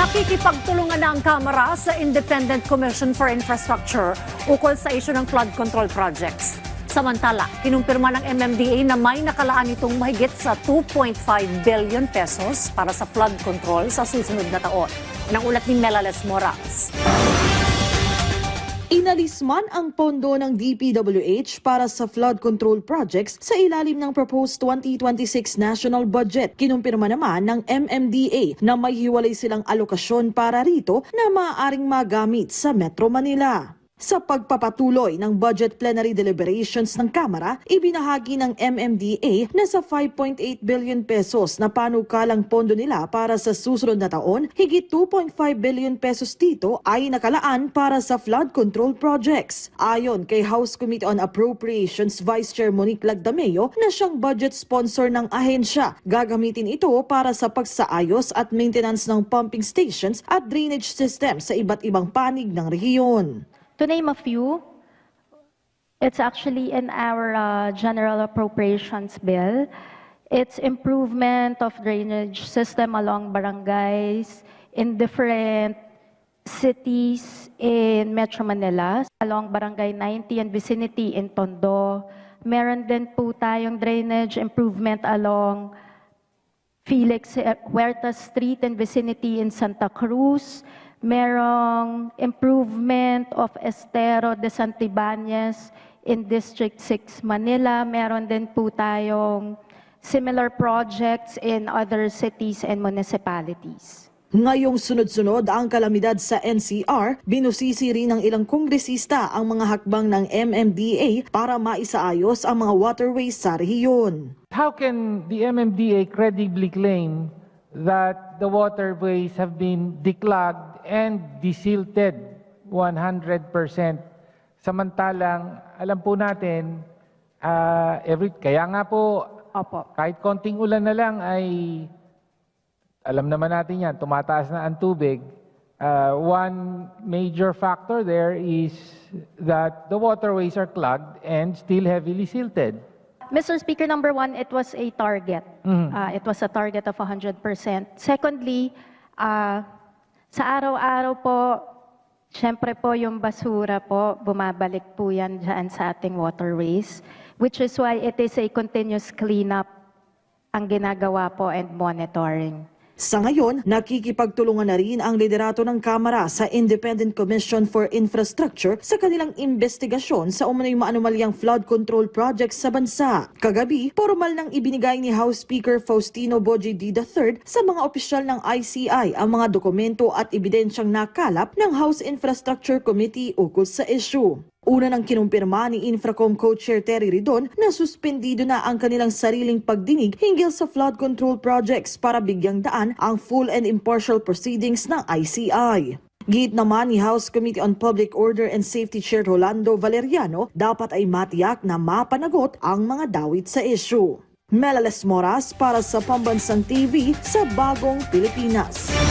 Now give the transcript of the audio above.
Nakikipagtulungan na ang Kamara sa Independent Commission for Infrastructure ukol sa isyu ng flood control projects. Samantala, kinumpirma ng MMDA na may nakalaan itong mahigit sa 2.5 billion pesos para sa flood control sa susunod na taon. Ang ulat ni Melales Morales. Inalis man ang pondo ng DPWH para sa flood control projects sa ilalim ng proposed 2026 national budget. Kinumpirma naman ng MMDA na may hiwalay silang alokasyon para rito na maaaring magamit sa Metro Manila. Sa pagpapatuloy ng budget plenary deliberations ng Kamara, ibinahagi ng MMDA na sa 5.8 billion pesos na panukalang pondo nila para sa susunod na taon, higit 2.5 billion pesos dito ay nakalaan para sa flood control projects. Ayon kay House Committee on Appropriations Vice Chair Monique Lagdameo na siyang budget sponsor ng ahensya, gagamitin ito para sa pagsaayos at maintenance ng pumping stations at drainage system sa iba't ibang panig ng rehiyon. To name a few, it's actually in our General Appropriations Bill. It's improvement of drainage system along barangays in different cities in Metro Manila, along Barangay 90 and vicinity in Tondo. Meron din po tayong drainage improvement along Felix Huerta Street and vicinity in Santa Cruz. Merong improvement of Estero de Santibanez in District 6 Manila. Meron din po tayong similar projects in other cities and municipalities. Ngayong sunod-sunod ang kalamidad sa NCR, binusisi rin ng ilang kongresista ang mga hakbang ng MMDA para maisaayos ang mga waterways sa rehiyon. How can the MMDA credibly claim that the waterways have been declogged and desilted 100%? Samantalang, alam po natin, kaya nga po, kahit konting ulan na lang ay, alam naman natin yan, tumataas na ang tubig. One major factor there is that the waterways are clogged and still heavily silted. Mr. Speaker, number one, it was a target. It was a target of 100%. Secondly, sa araw-araw po, syempre po yung basura po, bumabalik po yan dyan sa ating waterways, which is why it is a continuous cleanup ang ginagawa po and monitoring. Sa ngayon, nakikipagtulungan na rin ang liderato ng Kamara sa Independent Commission for Infrastructure sa kanilang investigasyon sa umano'y maanumalyang flood control projects sa bansa. Kagabi, formal nang ibinigay ni House Speaker Faustino Boje D. III sa mga opisyal ng ICI ang mga dokumento at ebidensyang nakalap ng House Infrastructure Committee ukol sa issue. Una nang kinumpirma ni Infracom Co-Chair Terry Ridon na suspendido na ang kanilang sariling pagdinig hinggil sa flood control projects para bigyang daan ang full and impartial proceedings ng ICI. Git naman ni House Committee on Public Order and Safety Chair Rolando Valeriano, dapat ay matiyak na mapanagot ang mga dawit sa issue. Melales Morales para sa Pambansang TV sa Bagong Pilipinas.